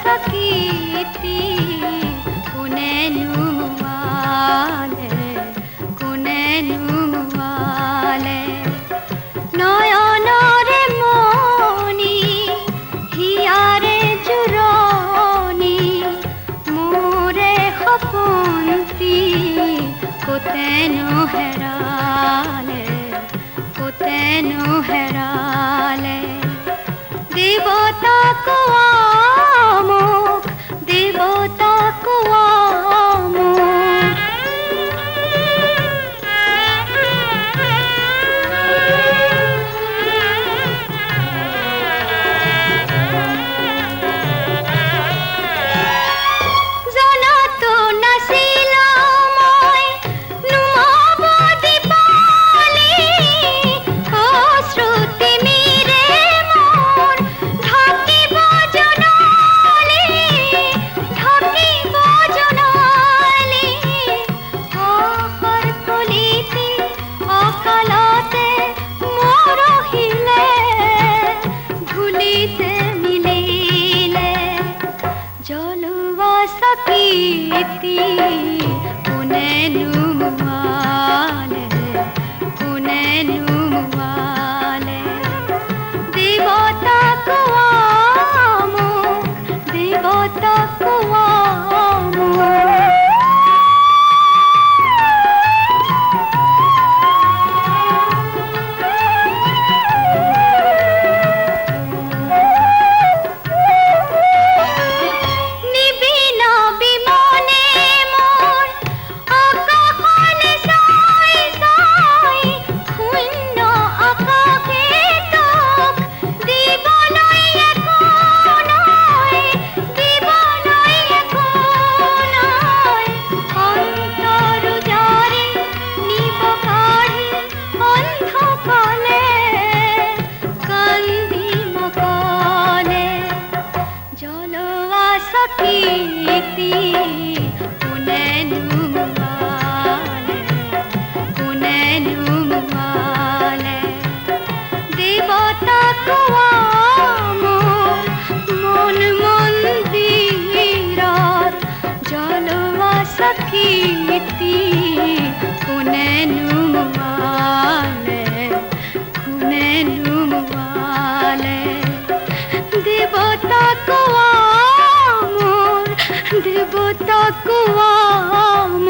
sakiti kunenu wale নয়নরে মনি হিয়ারে জুরনি মোরে খপন্তি কোতেনো হেরালে দেবতা কুয়ামুখ দেবতা কুয়ামুখ sakiti kunenu wale devata kuamuk sakiti kunenu wale devata kuamuk mon mondirar jalwa sakiti kunenu wale devata devata kuamuk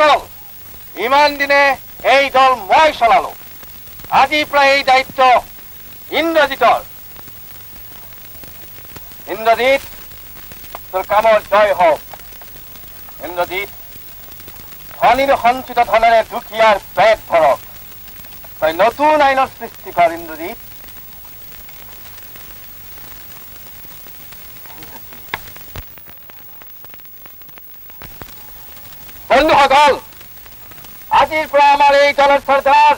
বন্ধুসকল, ইমান দিনে এই দল মই চলালো। আজি প্ৰায় এই দায়িত্ব ইন্দ্ৰজিতৰ। ইন্দ্ৰজিৎ, তোৰ কামৰ জয় হওক। ইন্দ্ৰজিৎ, ধনীৰ সঞ্চিত ধনেৰে দুখীয়াৰ পেট ভৰক। তই নতুন আইনৰ সৃষ্টি কৰ ইন্দ্ৰজিৎ। বন্ধুসকল, আজিৰ পৰা আমাৰ এই দলৰ চৰ্দাৰ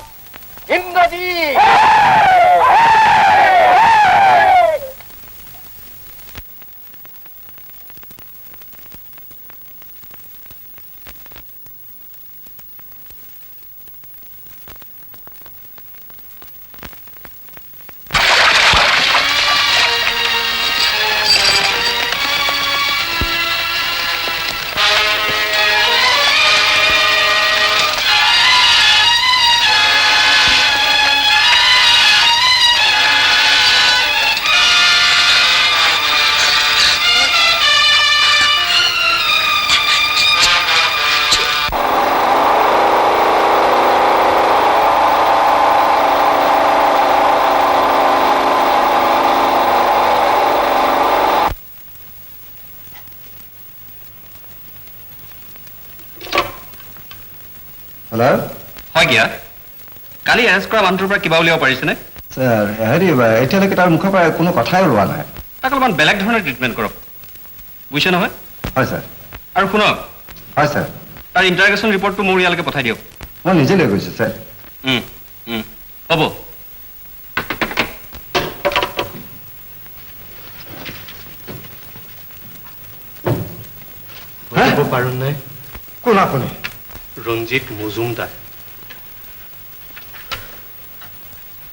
ইন্দ্ৰজিৎ। হেল্ল', হয় কিয়া কালি এৰেষ্ট কৰা মানুহটোৰ পৰা কিবা উলিয়াব পাৰিছেনে? ছাৰ এতিয়ালৈকে তাৰ মুখৰ পৰা কোনো কথাই ওলোৱা নাই। তাক অলপমান বেলেগ ধৰণে ট্ৰিটমেণ্ট কৰক, বুজিছে নহয়? হয় ছাৰ। আৰু শুনক, হয় ছাৰ। তাৰ ইণ্টাৰগেশ্যন ৰিপৰ্টটো মোৰ ইয়ালৈকে পঠাই দিয়ক। মই নিজে লৈ গৈছোঁ ছাৰ। হ'ব। পাৰো নাই? কোন আপুনি? ৰঞ্জিত মজুমদাৰ।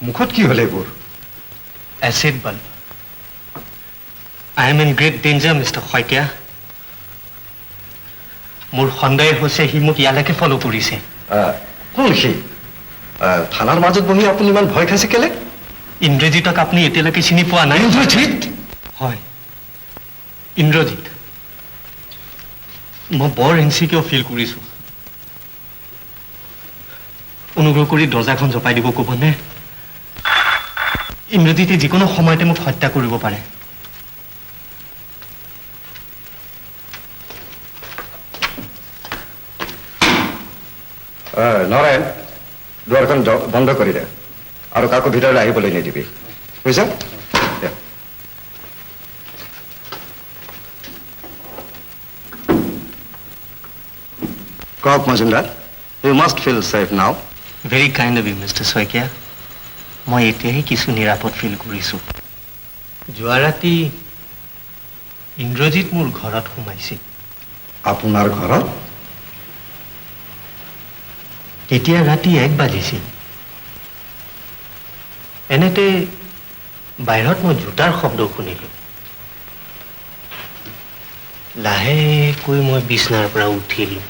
মুখত কি হ'লে এইবোৰ? Acid bulb. I am in great danger mister Saikia. মোৰ সন্দেহ হৈছে সি মোক ইয়ালৈকে ফ'ল' কৰিছে। কোন সি? থানাৰ মাজত বহি আপুনি ইমান ভয় খাইছে কেলে? ইন্দ্ৰজিতক আপুনি এতিয়ালৈকে চিনি পোৱা নাই? ইন্দ্ৰজিত? হয়, ইন্দ্ৰজিত। মই বৰ ইনচিকিউৰ ফিল কৰিছোঁ। অনুগ্ৰহ কৰি দৰ্জাখন জপাই দিব ক'বনে? ইন্দ্ৰজিতে যিকোনো সময়তে মোক হত্যা কৰিব পাৰে। নাৰায়ণ, দুৱাৰখন বন্ধ কৰি দে আৰু কাকো ভিতৰলৈ আহিবলৈ নিদিবি, বুজিছ? কওক Majumdar, you must feel safe now. Very kind of you mister Saikia. মই এতিয়াহে কিছু নিৰাপদ ফিল কৰিছোঁ। যোৱা ৰাতি ইন্দ্ৰজিত মোৰ ঘৰত সোমাইছিল। আপোনাৰ ঘৰত? তেতিয়া ৰাতি 1 বাজিছিল। এনেতে বাহিৰত মই জোতাৰ শব্দ শুনিলোঁ। লাহেকৈ মই বিছনাৰ পৰা উঠিলোঁ।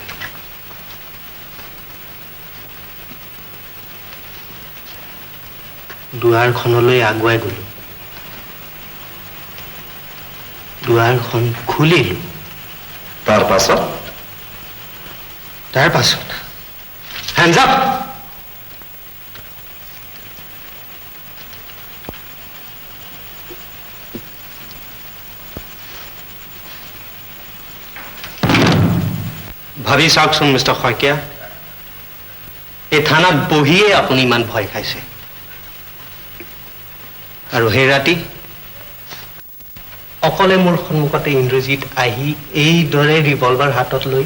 দুৱাৰখনলৈ আগুৱাই গ'লোঁ। দুৱাৰখন খুলিলোঁ। তাৰ পাছত Hands up! ভাবি চাওকচোন মিষ্টাৰ শইকীয়া, এই থানাত বহিয়ে আপুনি ইমান ভয় খাইছে, আৰু সেই ৰাতি অকলে মোৰ সন্মুখতে ইন্দ্ৰজিত আহি এইদৰে ৰিভলভাৰ হাতত লৈ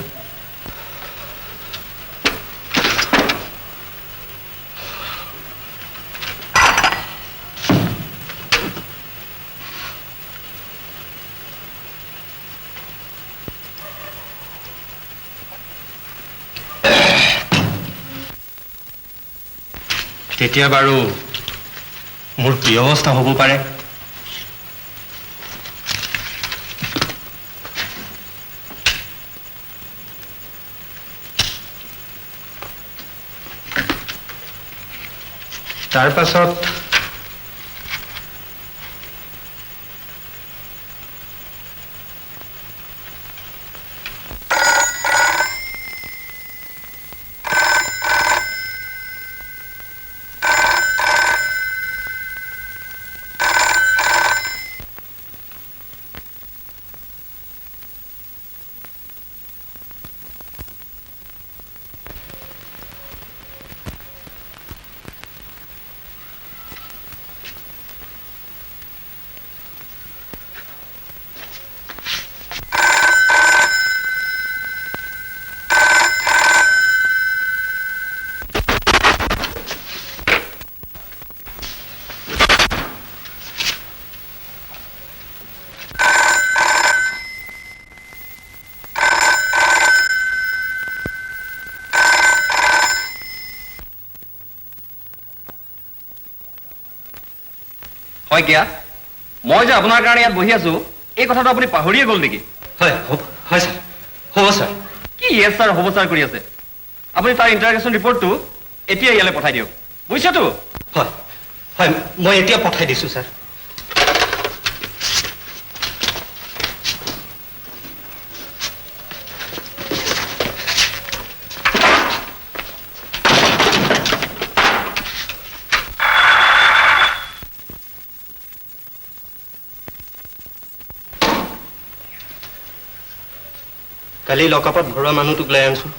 তেতিয়া বাৰু মোৰ কি অৱস্থা হ'ব পাৰে? তাৰ পাছত শইকীয়া মই যে আপোনাৰ কাৰণে ইয়াত বহি আছো এই কথাটো আপুনি পাহৰিয়ে গ'ল নেকি? হয় হয় ছাৰ, হ'ব ছাৰ। কি ইয়েছ ছাৰ হ'ব ছাৰ কৰি আছে? আপুনি তাৰ ইণ্টাৰগেশ্যন ৰিপৰ্টটো এতিয়া ইয়ালৈ পঠাই দিয়ক, বুজিছেতো? হয় হয়, মই এতিয়া পঠাই দিছোঁ ছাৰ। কালি লকআপত ভৰোৱা মানুহটোক লৈ আনিছোঁ।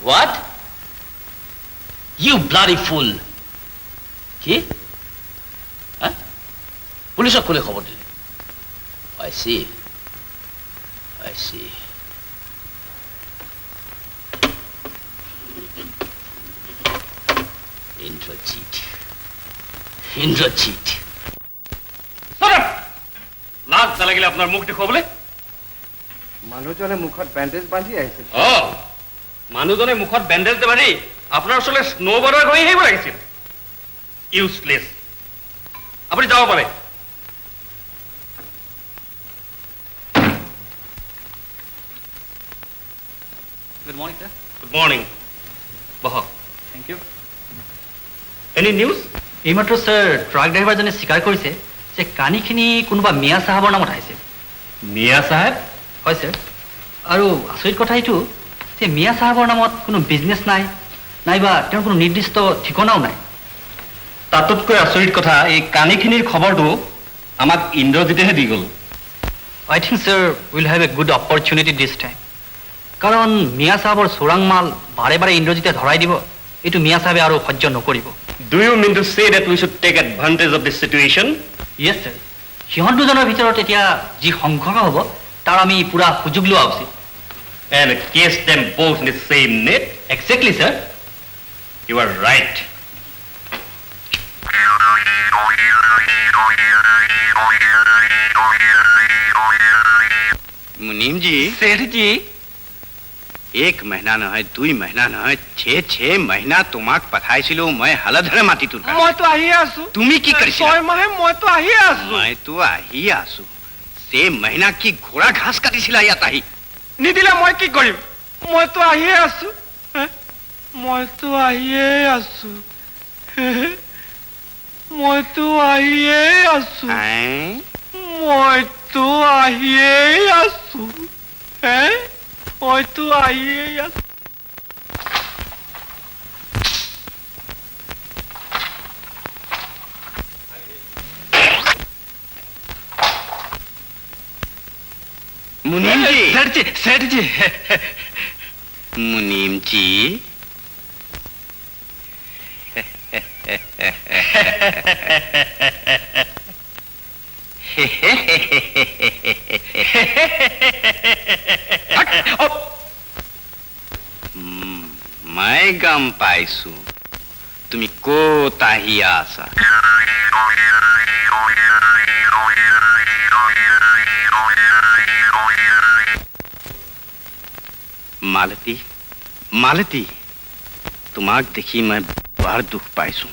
What? You bloody fool! কি? পুলিচক কোনে খবৰ দিলে? I see. Indrajit. লাজ নালাগিলে আপোনাৰ মুখ দেখুৱাবলৈ? মানুহজনে মুখত বেণ্ডেজ বান্ধি আহিছিল। মানুহজনে মুখত বেণ্ডেজ বান্ধি আপোনাৰ ওচৰলৈ স্নোবাৰ্ডৰ ঘঁহি আহিব লাগিছিল। ইউজলেছ। আপুনি যাব পাৰে। Good morning sir. Good morning. বহক। Thank you. Any news? এইমাত্ৰ ছাৰ ট্ৰাক ড্ৰাইভাৰজনে স্বীকাৰ কৰিছে যে কানিখিনি কোনোবা মিয়া চাহাবৰ নামত আহিছিল। মিয়া চাহেব? হয় ছাৰ। আৰু আচৰিত কথা এইটো যে মিয়া চাহাবৰ নামত কোনো বিজনেছ নাই, নাইবা তেওঁৰ কোনো নিৰ্দিষ্ট ঠিকনাও নাই। তাতোতকৈ আচৰিত কথা, এই কানিখিনিৰ খবৰটো আমাক ইন্দ্ৰজিতেহে দি গ'ল। I think sir will have a good opportunity this time. কাৰণ মিয়া চাহাবৰ চোৰাং মাল বাৰে বাৰে ইন্দ্ৰজিতে ধৰাই দিব, এইটো মিয়া চাহাবে আৰু সহ্য নকৰিব। Do you mean to say that we should take advantage of this situation? Yes, sir. সিহঁত দুজনৰ ভিতৰত এতিয়া যি সংঘৰ্ষ হ'ব তাৰ আমি পুৰা সুযোগ লোৱা উচিত। And case them both in the same net? Exactly, sir. You are right. मुनीम जी, सेठ जी, 1 महीना নহয় 2 महीना নহয় 6 महीना তোমাক পঠাইছিলো মই হালধৰে মাটি তোৰ কাৰণে। মই তো আহি আছো। তুমি কি কৰিছিলা? 6 মাহে মই তো আহি আছো। মই তো আহি আছো। 6 महीना কি ঘোড়া ঘাস কাটিছিলা ইয়াত আহি? নিদিলে মই কি কৰিম? মই তো আহি আছো। মই তো আহি আছো। মই তো আহি আছো। মই তো আহি আছো। মই তো আহি আছো। मुनीम जी, सेठ जी, मुनीम जी, मैं गम पाइसु তুমি ক'ত আহি আছা। मालती, मालती, तुम्हाक देखी मैं बड़ दुख पाइसू।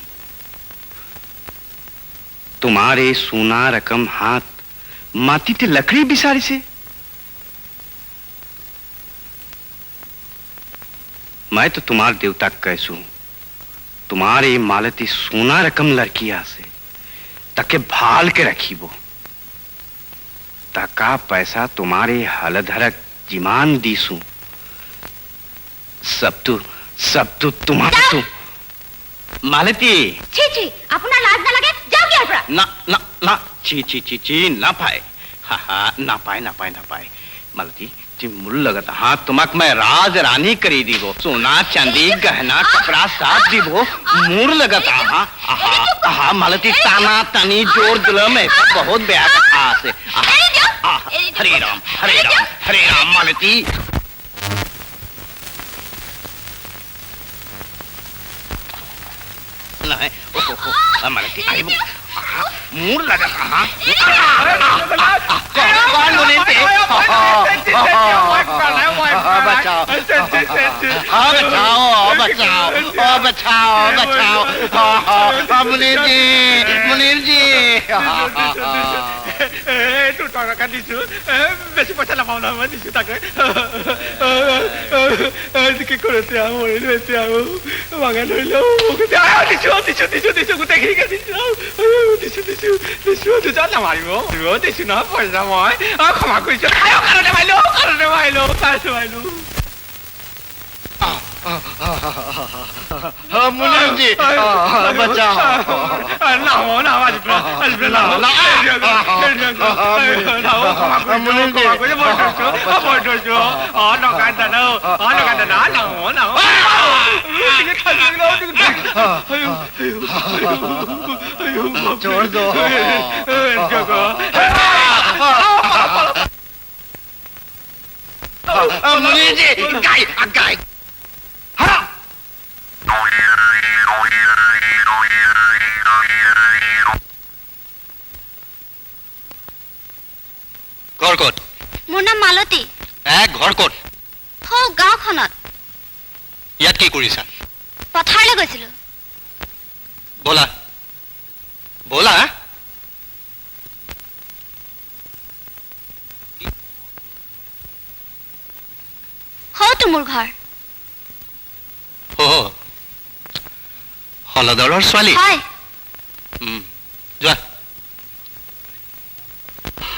तुम्हारे सोना रकम हाथ माती ते लकड़ी बिसारी से मैं तो तुम्हार देवता कैसू। तुम्हारे मालती सोना रकम लड़किया से तके भाल के रखी वो तका पैसा तुम्हारे हलधरक जिमान दीसू। सब तो तुम्हारा तू मालती। छी छी अपना लाज ना लगे जाओ यहाँ पर। ना ना ना ची ची ची ची ना पाए। हा हा ना पाए ना पाए ना पाए। मालती जी मुल लगता हाँ तुम्हाक मैं राज रानी करी दी वो सोना चांदी गहना कपड़ा साथ दी वो मुर लगता हाँ हाँ मालती ताना तनी जोर दिल में बहुत ब्याह से। हरे राम हरे राम हरे राम मालती। নহয় মালতী আহিব মোৰ লাগে মুনিৰ জি এইটো টকা দিছো বেছি পইচা নাপাওঁ নহয় মই দিছো তাকে কি কৰে এতিয়া মৰিলো এতিয়া ভাঙা ধৰিলো দিছো দিছো দিছো দিছো গোটেইখিনিকে দিছো দিছো দিছো দিছো দিছো নামাৰিব দিছো নহয় পইচা মই ক্ষমা কৰিছো কাৰণতে মাৰিলো মাৰিলো मुनीर जी बचाओ छोड़ दो मुनीर जी गाय गाय ঘৰ ক'ত? মোৰ নাম মালতী। ঘৰ ক'ত? গাঁওখনত। ইয়াত কি কৰিছা? পথাৰলৈ গৈছিলো। ব'লা ব'লা। হয়তো মোৰ ঘৰ। হলদৰৰ ছোৱালী? হয়। যোৱা।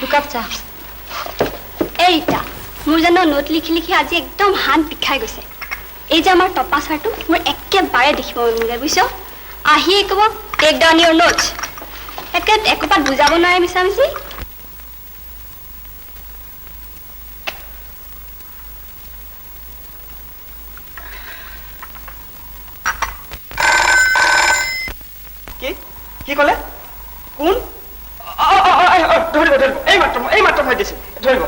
দুকাপ চাহ। এইটা মোৰ জানো নোট লিখি লিখি আজি একদম হান পিখাই গৈছে। এই যে আমাৰ টপা ছাৰটো মোৰ একেবাৰে দেখিব মন যায় বুজিছ। আহিয়ে ক'ব টেক ডাউন ইয়ৰ নোটছ। একোপাত বুজাব নোৱাৰে মিছামিছি। কি ক'লে কোন ধৰিব ধৰিব এই মাত্ৰ মই দিছো ধৰিব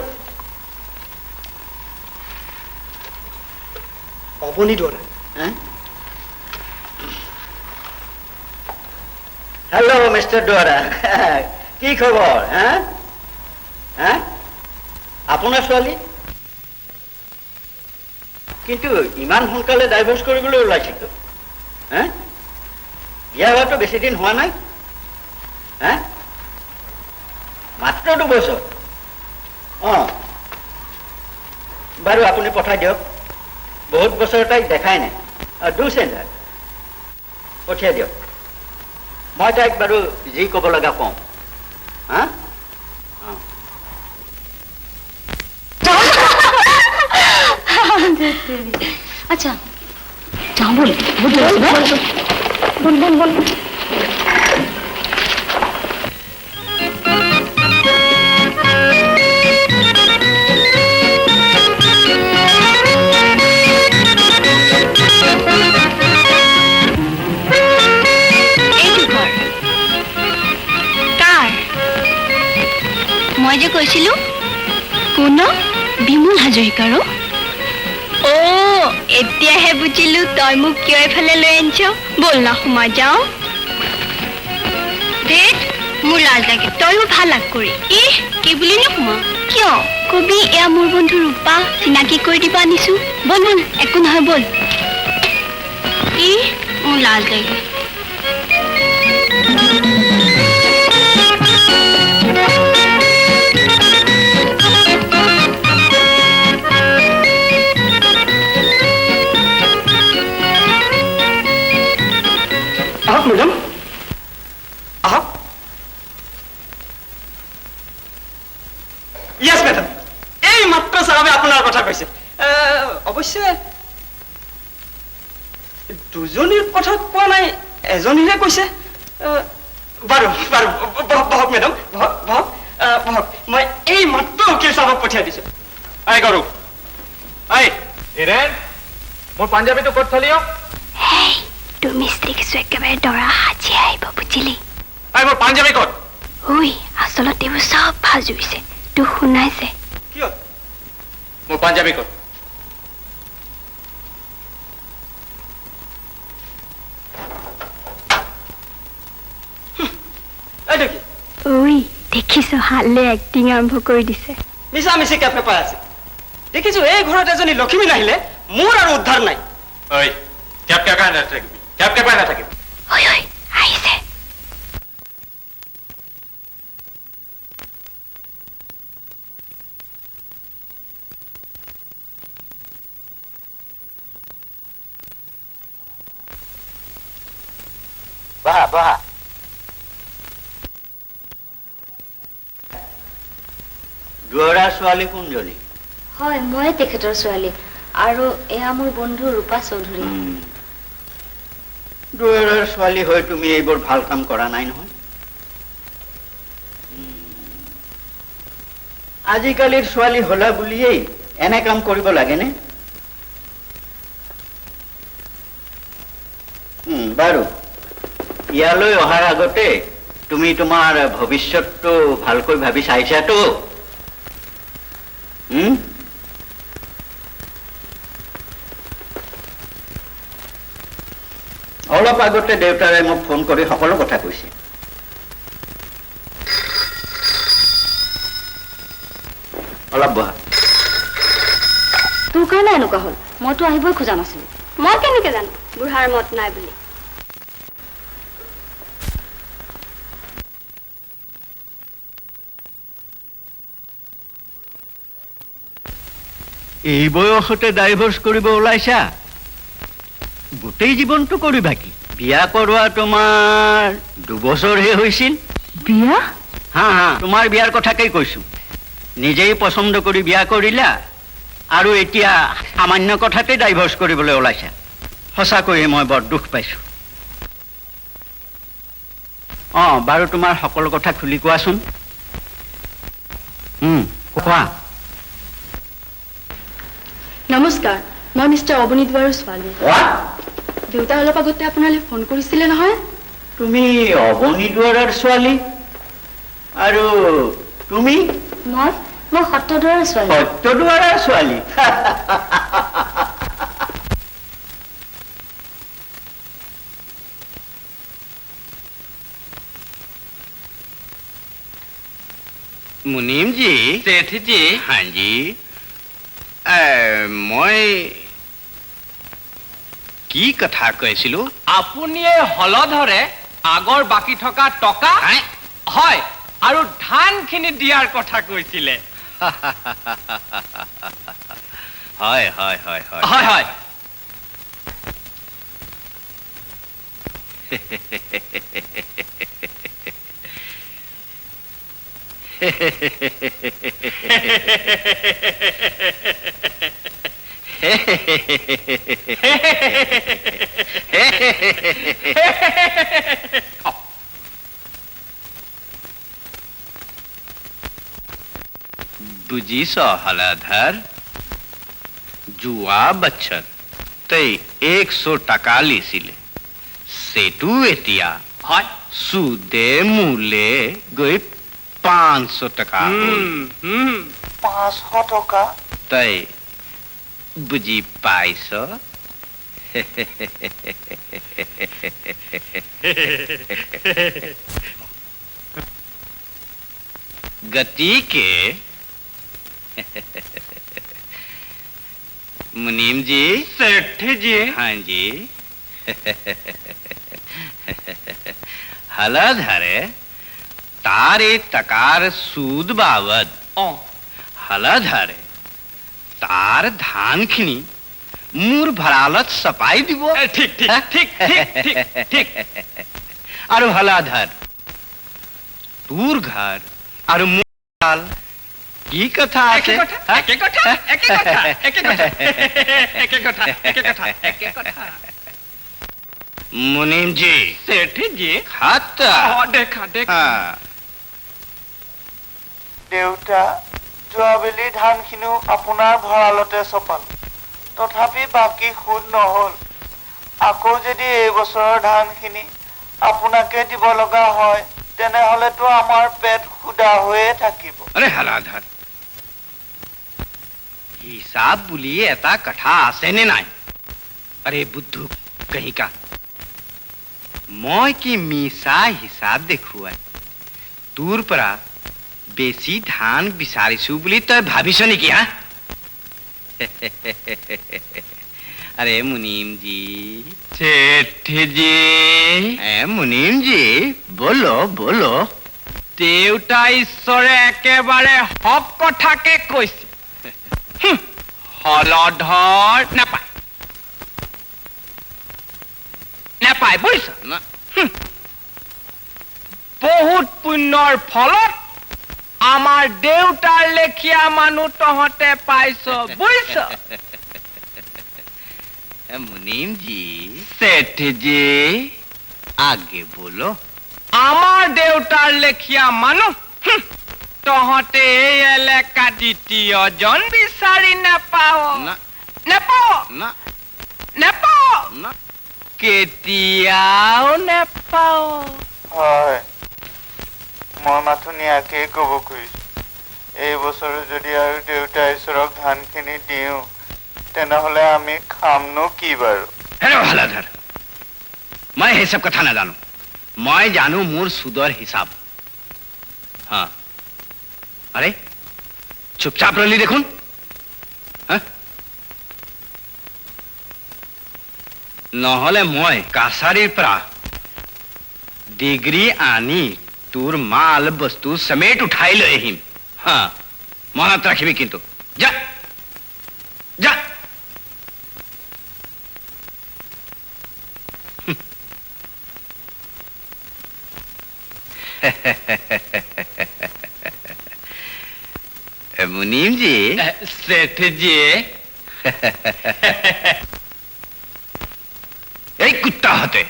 অবনী দৌৰা हेलो मिस्टर डोरा की खबर আপোনাৰ ছোৱালী কিন্তু ইমান সোনকালে ডাইভোৰ্স কৰিবলৈ ওলাইছে তো বিয়া হোৱাটো বেছি দিন হোৱা নাই মাত্ৰ 2 বছৰ বাৰু আপুনি পঠাই দিয়ক বহুত বছৰ তাইক দেখাই নাই ডু চেণ্টাৰ পঠিয়াই দিয়ক মই তাইক বাৰু যি ক'ব লগা কওঁ আচ্ছা যাওঁ বল বল বল মই যে কৈছিলো কোন বিমল হাজৰিকাৰ এতিয়াহে বুজিলো তই মোক কিয় এফালে লৈ আনিছ বল না সোমাই যাওঁ দেখ মোৰ লাজ লাগে তইও ভাল লাগ কৰি কি বুলি নোসোমা কিয় কবি এয়া মোৰ বন্ধু ৰূপা চিনাকি কৰি দিব আনিছো বল বল একো নহয় বল মোৰ লাজ লাগে ম্যাডাম আহক ইয়েস ম্যাডাম এই মাত্ৰ সাহেবে আপনাৰ কথা কৈছে অবশ্যই দুজনীৰ কথা কোৱা নাই এজনীৰে কৈছে বাৰু বাৰু বহক ম্যাডাম বহক মই এই মাত্ৰ উকিল সাহেবক পঠিয়াই দিছো আই গৰু আই হিৰেন মোৰ পাঞ্জাবীটো ক'ত থলিও তোৰ মিস্ত্ৰী কিছু একেবাৰে দৰা সাজি আহিব বুজিলি আই মোৰ পাঞ্জাবী ক'ত ঐ আচলতে এইবোৰ চব ভাল জুইছে তোক শুনাইছে কিয় মোৰ পাঞ্জাবী ক'ত দেখিছো হালে এক্টিং আৰম্ভ কৰি দিছে মিছা মিছি কেপ পেপাৰ আছে দেখিছো এই ঘৰত এজনী লক্ষ্মী নাহিলে মোৰ আৰু উদ্ধাৰ নাই ঐ কেপ কেপাই নাথাকিবি কেপ কেপাই নাথাকিবি ঐ ঐ আহিছে বহা বহা দুৱৰাৰ ছোৱালী কোনজনী হয় মই তেখেতৰ ছোৱালী আৰু এয়া মোৰ বন্ধু ৰূপা চৌধুৰী দুৱৰাৰ ছোৱালী হৈ তুমি এইবোৰ ভাল কাম কৰা নাই নহয় আজিকালিৰ ছোৱালী হলা বুলিয়েই এনে কাম কৰিব লাগেনে বাৰু ইয়ালৈ অহাৰ আগতে তুমি তোমাৰ ভৱিষ্যতটো ভালকৈ ভাবি চাইছাতো অলপ আগতে দেউতাৰে মোক ফোন কৰি সকলো কথা কৈছে অলপ বহা তোৰ কাৰণে এনেকুৱা হ'ল মইতো আহিবই খোজা নাছিলো মই কেনেকে জানো বুঢ়াৰ মত নাই বুলি এই বয়সতে ডাইভৰ্চ কৰিব ওলাইছা গোটেই জীৱনটো কৰিবা কি বিয়া কৰোৱা তোমাৰ 2 বছৰহে হৈছিল বিয়া হা হা তোমাৰ বিয়াৰ কথাকেই কৈছো নিজেই পছন্দ কৰি বিয়া কৰিলা আৰু এতিয়া সামান্য কথাতে ডাইভৰ্চ কৰিবলৈ ওলাইছা সঁচাকৈয়ে মই বৰ দুখ পাইছো বাৰু তোমাৰ সকলো কথা খুলি কোৱাচোন কোৱা নমস্কাৰ মই মিষ্টাৰ অৱনীত বৰুৱাৰ ছোৱালী দেউতা অলপ আগতে আপোনালৈ ফোন কৰিছিলে নহয় তুমি অৱনীত বৰুৱাৰ ছোৱালী আৰু তুমি মই সত্যদুৱাৰৰ ছোৱালী সত্যদুৱাৰৰ ছোৱালী মুনিম জি सेठ जी हाँ जी মই কি কথা কৈছিলো আপুনি এই হলধৰে আগৰ বাকী থকা টকা হয় আৰু ধানখিনি দিয়াৰ কথা কৈছিলে হয় হয় হয় হয় হয় হয় বুজিছ হলাধৰ জুৱা বচ্চন তই 100 টকা লৈছিলে সেটু এতিয়া হয় সুদে মূলে গৈ 500 টকা 500 টকা তই বুজি পাইছ গতিকে मुनीम जी सेठ जी हाँ जी हलधरे तारे तकार सूद बाबद हलधरे तार धान खिनी मूर भरालत सपाई दिबो ठीक ठीक ठीक ठीक ठीक ठीक और हलाधर तूर घर और मूल की कथा আছে একে কথা মুনিম জি सेठ जी খাতা দেখা দেখা দেউতা যোৱাবেলি ধানখিনিও আপোনাৰ ভঁৰালতে চপাল তথাপি বাকী সুদ নহল আকৌ যদি এই বছৰৰ ধানখিনি আপোনাকে দিব লগা হয় তেনেহলেতো আমাৰ পেট খুদা হৈয়ে থাকিব अरे हलाधर हिसाब बुलिए एता कथा आसे ने नाय अरे बुद्धू कहीं का মই কি মিছা হিসাব দেখুৱাই তোৰ পৰা বেছি ধান বিচাৰিছো বুলি তই ভাবিছ নেকি হা अरे मुनीम जी सेठ जी मुनीम जी बोलो बोलो देउता ईश्वरे एकेबारे हक कथाके কৈছে हलधर नापाय नापाय बुझिছ ना बहुत पुण्যৰ ফলত আমাৰ দেউতাৰ লেখিয়া মানুহ তহতে পাইছ বুঝিছ मुनीम जी सेठ जी आगे बोलो आमार देवतार लेखिया मानु तहते एलेका द्वितीय जन बिचारी नापाओ नापाओ नापाओ केतियाओ नापाओ হয় মই মাথুনিয়াকে ক'ব খুজিছো এই বছৰ যদি আৰু দেউতা ঈশ্বৰক ধানখিনি দিওঁ তেনেহলে আমি খামনো কি বাৰু हेलो हलाधर मैं ये सब कथा ना जानू मैं जानू मोर सुदर हिसाब हाँ अरे चुपचाप रही देखुन নহলে মই কাছাৰীৰ পৰা ডিগ্ৰী আনি তোৰ মাল বস্তু সমেত উঠাই লৈ আহিম हाँ মনত ৰাখিবি কিন্তু যা যা मुनीम जी सेठ जी कुत्ता होते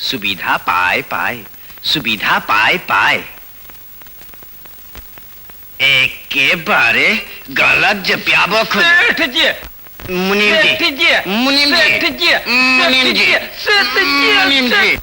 सुविधा पाए पाए सुविधा पाए पाए एक के बारे गलत जप्याबो सेठ जी मुनीम जी मुनीम जी मुनीम जी मुनीम जी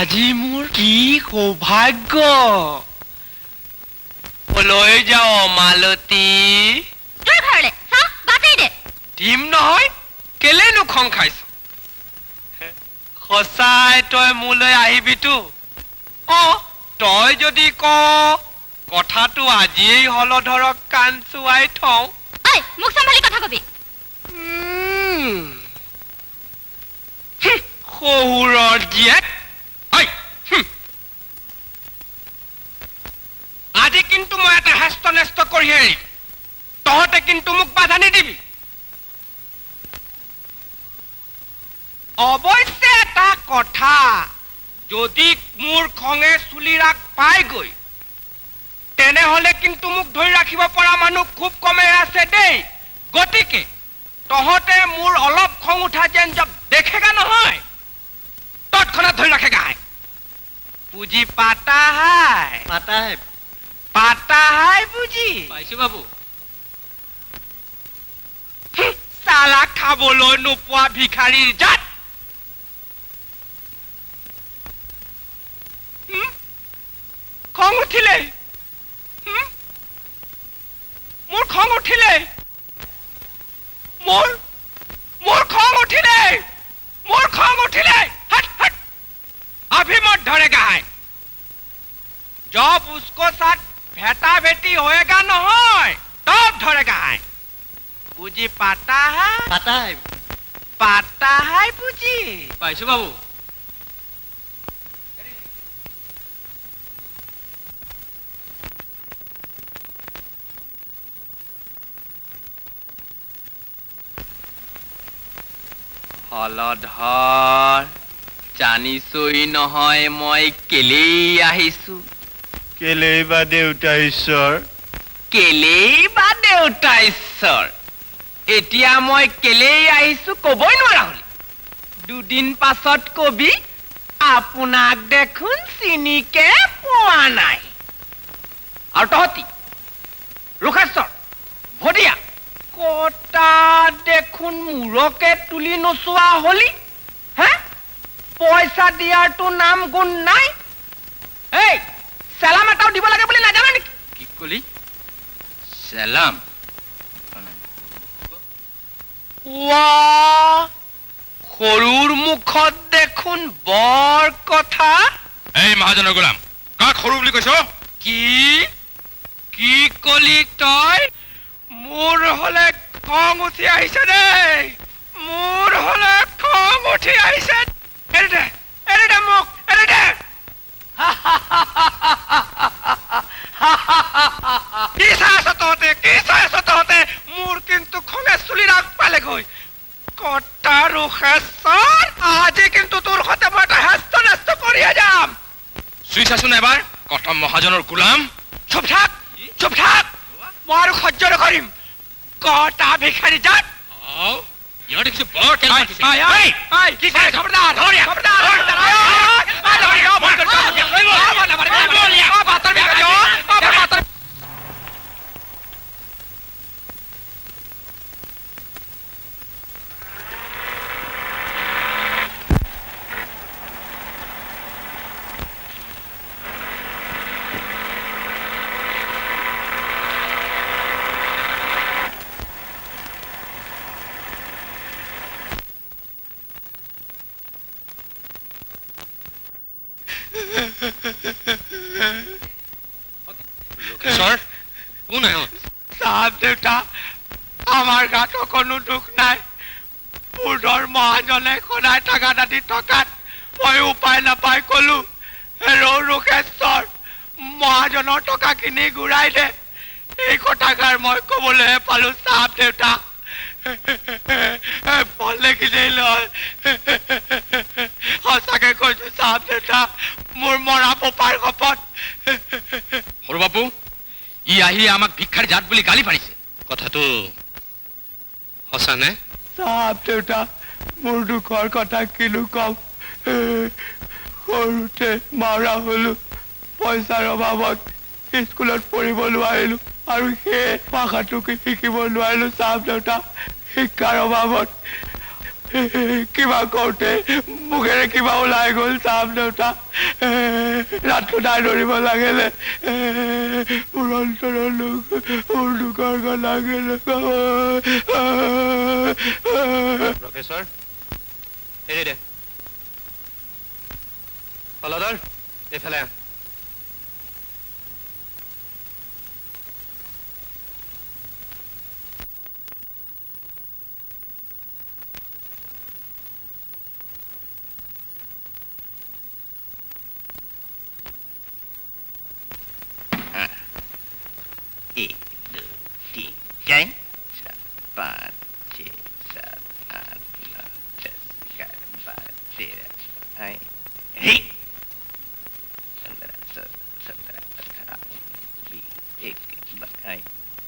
আজি মোৰ কি সৌভাগ্য লৈ যাও মালতী তোৰ ঘৰলে চাহ বাটেই দে টিম নহয় কেলেনো খং খাইছ সঁচাই তই মোলৈ আহিবিতো তই যদি ক কথাটো আজিয়েই হলধৰক কাণ চুৱাই থওঁ ঐ মোক চম্ভালি কথা কবি শহুৰৰ জীয়েক আজি কিন্তু মই এটা হেষ্ট নেষ্ট কৰি এৰিম তহঁতে কিন্তু মোক বাধা নিদিবি অৱশ্যে এটা কথা যদি মোৰ খঙে চুলিৰাক পাইগৈ তেনেহলে কিন্তু মোক ধৰি ৰাখিব পৰা মানুহ খুব কমেই আছে দেই গতিকে তহঁতে মোৰ অলপ খং উঠা যেন জব দেখেগা নহয় তৎক্ষণাৎ ধৰি ৰাখেগা বুজি পাতা হাই বুজি পাইছো বাবু চালা খাবলৈ নোপোৱা ভিখাৰীৰ জাত খং উঠিলে মোৰ খং উঠিলে মোৰ খং উঠিলে মোৰ খং উঠিলে अभी मत धरेगा है जब उसको साथ भेटा भेटी होएगा न हो तब धरेगा है बुझी पाता है बुझी पाइसो बाबू हलधर জানিছই নহয় মই কেলেই আহিছো কেলেই বা দেউতা ঈশ্বৰ এতিয়া মই কেলেই আহিছো কবই নোৱাৰা হলি দুদিন পাছত কবি আপোনাক দেখোন চিনিকে পোৱা নাই আৰু তহতি ৰোষেশ্বৰ ভদিয়া কটা দেখোন মূৰকে তুলি নচোৱা হলি হে পইচা দিয়াৰটো নাম গুণ নাই এই চেলাম এটাও দিব লাগে বুলি নাজানা নেকি কি কলি সালাম সৰুৰ মুখত দেখোন বৰ কথা এই মহাজনৰ গোলাম কাক সৰু বুলি কৈছ কি কি কলি তই মোৰ হলে খং উঠি আহিছে দেই মোৰ হলে খং উঠি আহিছে এৰি দে মোক এৰি দে কি চাই আছ তহঁতে মোৰ কিন্তু খঙে চুলি ৰাগ পালেগৈ কটা ৰোষেশ্বৰ আজি কিন্তু তোৰ সৈতে মই এটা হেষ্ট নেষ্ট কৰিয়ে যাম চুই চাচোন এবাৰ কথম মহাজনৰ গোলাম চুপ থাক মই আৰু সহ্য নকৰিম কটা ভিখাৰী জাত ইয়াৰ দেখিছো বৰ তেল মাতিছে কি চাই খবৰদাৰ কোন চাহাব দেউতা আমাৰ গাত কোনো দুখ নাই পুৰৰ মহাজনে সদায় টাকা দাদি টকাত মই উপায় নাপাই কলো ৰোষেশ্বৰ মহাজনৰ টকাখিনি ঘূৰাই দে এই কথাষাৰ মই কবলৈহে পালো চাহাব দেউতা পলে কিনে লয় সঁচাকে কৈছো চাহাব দেউতা মোৰ মৰা পপাৰ শপত সৰু বাপু ই আহি আমাক ভিক্ষাৰ জাত বুলি গালি পাৰিছে কথাটো সঁচা নে চাহাব দেউতা মোৰ দুখৰ কথা কিনো কম সৰুতে মাৰা হলো পইচাৰ অভাৱত স্কুলত পঢ়িব নোৱাৰিলো আৰু সেই ভাষাটোকে শিকিব নোৱাৰিলো চাহাব দেউতা শিক্ষাৰ অভাৱত কিবা কওঁতে মুখেৰে কিবা ওলাই গ'ল চাহাব দেউতা ৰাতটো দাই ধৰিব লাগিলে মোৰ অন্তৰৰ লোক মোৰ দুখৰ কথা ৰোষেশ্বৰ এৰি দে হলধৰ এইফালে আহ एक दो तीन चार पाँच छः सात आठ नौ 10 11 12 13 15 16 17 18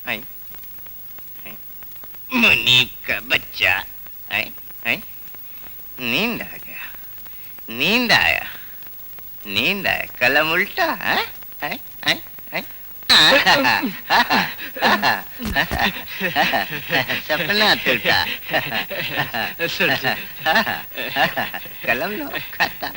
20 मुनीब का बच्चा नींद आ गया नींद आया कलम उल्टा सपना टूटा कलम लो खाता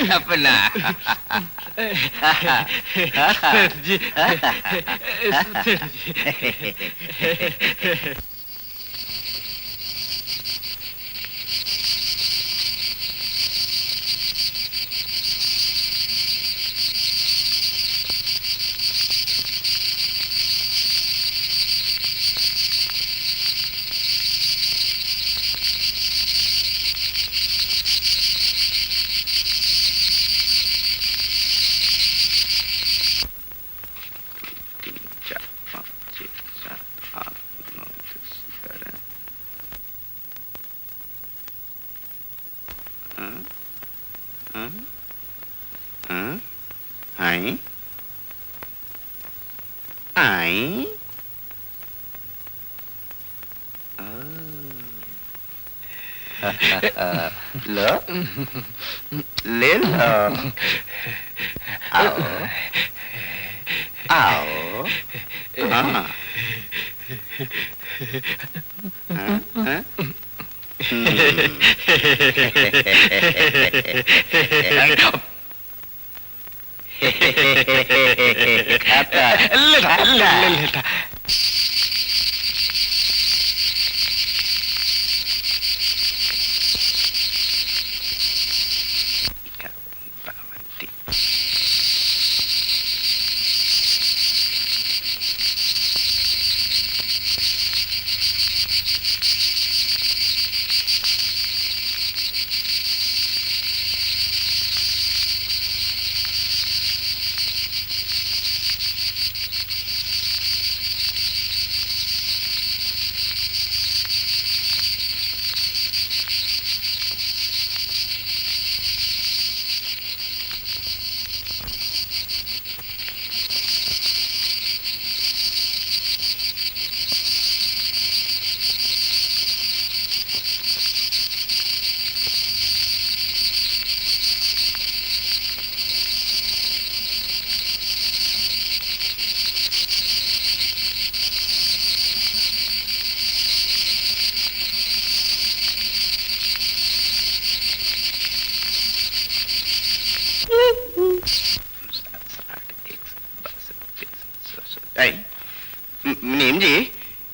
सपना जी आई लो ले लो आओ आओ हाँ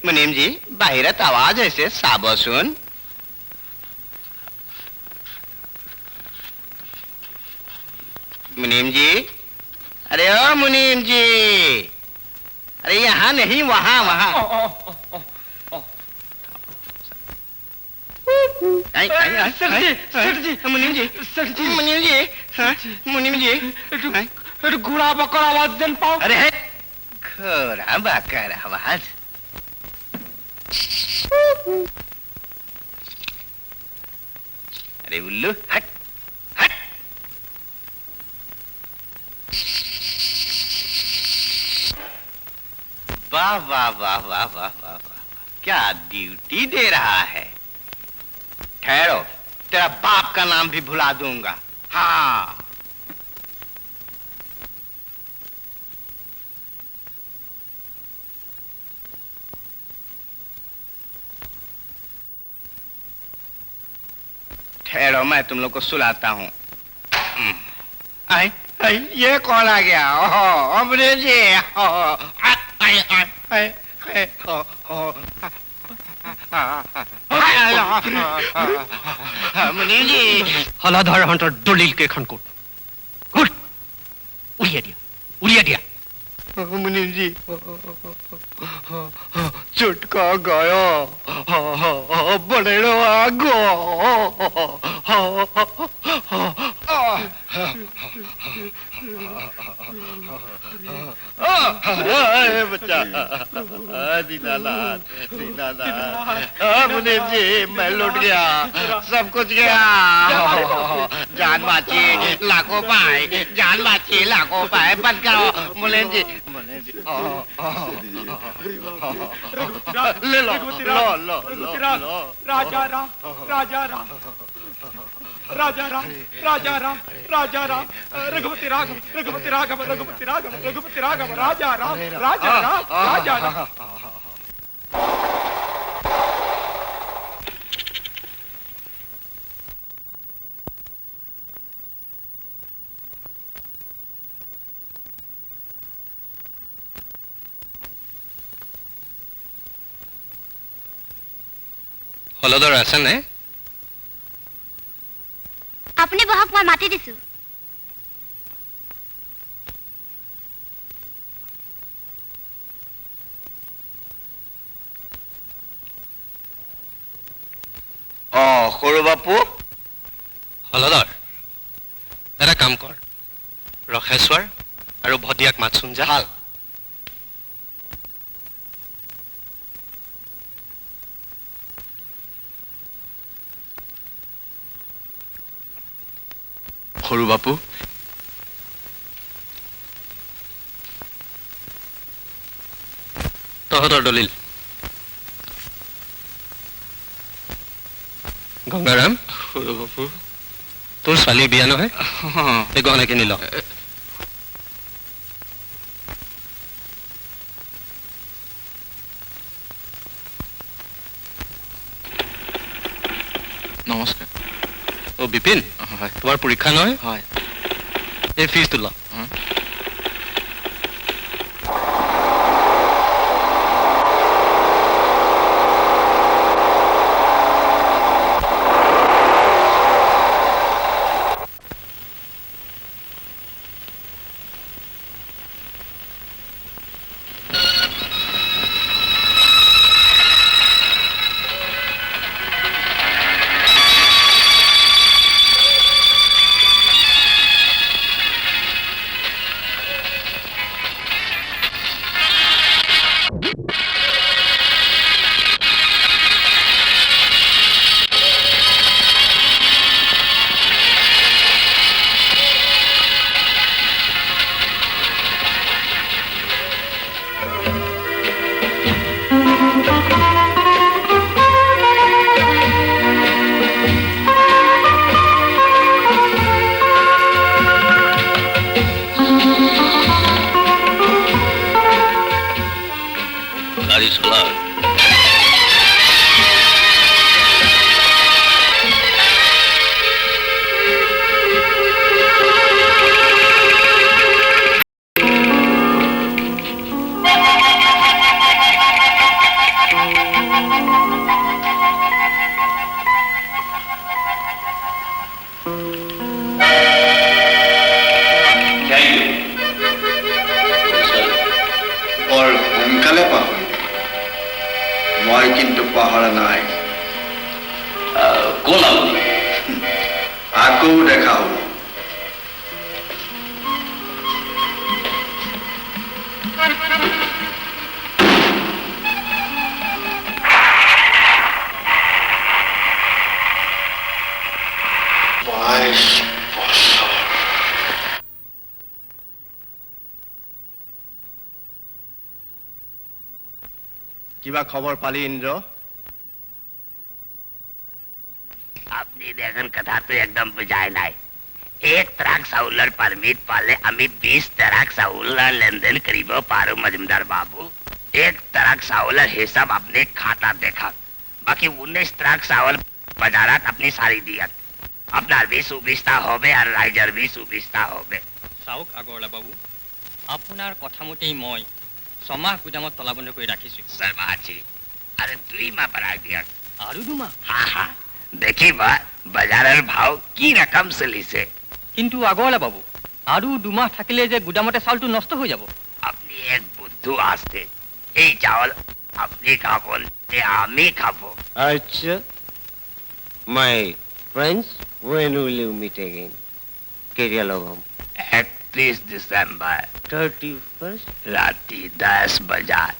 मुनीम जी बाहिरत आवाज ऐसे साबो सुन मुनीम जी अरे ओ मुनीम जी अरे यहाँ नहीं वहाँ वहाँ मुनीम जी घोड़ा बकर आवाज देन पाओ अरे घोड़ा बकर आवाज अरे उल्लू हट हट वाह वाह वाह वाह वाह वाह वाह क्या ड्यूटी दे रहा है ठहरो तेरा बाप का नाम भी भुला दूंगा हाँ ठहरो मैं तुम लोग को सुलाता हूँ आई आई ये कौन आ गया ओहो अमरे जी मुनीम जी हलाधर हंटर दलील के खनकोट गुड उड़िया दिया मुनीम जी चुटका गया बड़ेड़ो आगो बच्चा दीनानाथ मुनीम जी मैं लुट गया सब कुछ गया जान बाची लाखों पाए जान बाची लाखों पाए बंद करो मुनीम जी ले लो लो लो लो राजा राम राजा राम राजा राम राजा राम राजा राम रघुपति राघव रघुपति राघव रघुपति राघव रघुपति राघव राजा राम राजा राम राजा राम হলদৰ আছে নে আপুনি বহক মই মাতি দিছো সৰু বাপু হলদৰ এটা কাম কৰ ৰখেশ্বৰ আৰু ভদিয়াক মাতচোন যা ভাল সৰু বাপু তহঁতৰ দলিল। গংগাৰাম, তোৰ ছোৱালীৰ বিয়া নহয়? এই গহনাখিনি ল। নমস্কাৰ। অ বিপিন, হয় তোমাৰ পৰীক্ষা নহয়? হয়। এই ফিজটো ল। কিবা খবৰ পালি ইন্দ্র? আপনি দেখেন কথা তো একদম বুঝায় নাই। 1 ট্রাক চাউলের পারমিট পালে আমি 20 ট্রাক চাউলের লেনদেন করিব পারো মজুমদার বাবু। 1 ট্রাক চাউলের হিসাব আপনি খাতা দেখাক, বাকি 19 ট্রাক চাউল বাজারাত আপনি সারি দিয়াত। আপনার भी সুবিধা হবে আর রাইজার भी সুবিধা হবে। চাওক আগৰৱালা বাবু, আপোনাৰ কথা মতেই মই 6 মাহ গুদামত তলাবন্ধ কৰি ৰাখিছো। শৰ্মাজি, আৰে 2 মাহ বাড়াই দিয়াক। আৰু 2 মাহ? হ্যাঁ হ্যাঁ, দেখিবা বাজাৰেৰ ভাও কি ৰকম চলিছে। কিন্তু আগৰৱালা বাবু, আৰু 2 মাহ থাকিলে যে গুদামতে চাউলটো নষ্ট হৈ যাব। আপনি এক বুদ্ধু আসতে, এই চাউল আপনি খাবেন, আমি খাবো। আচ্ছা, my friends, when will you meet again? কেতিয়া লগ হম? 31 ডিসেম্বর 31st? রাতি 10 बजात।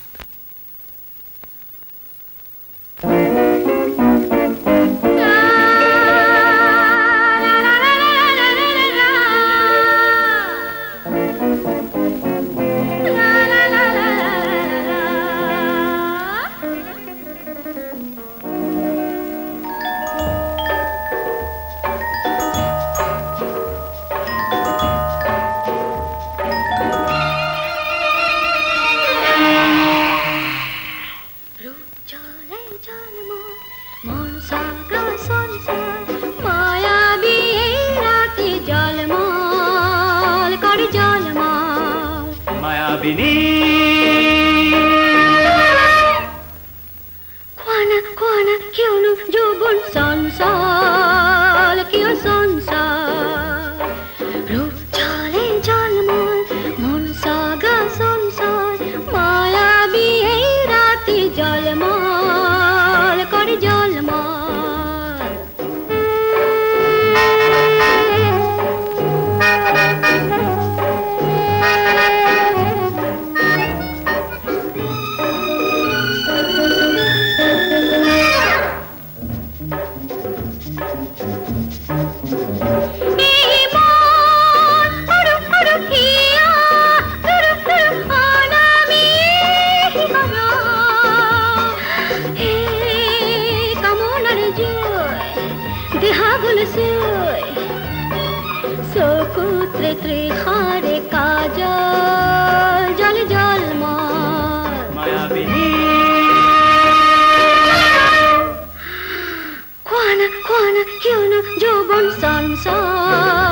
চকুত্রে ত্রিহারে কাজল জল জল মায়াবী খোয়ানা খোয়ানা কিয় না যৌবন সংসার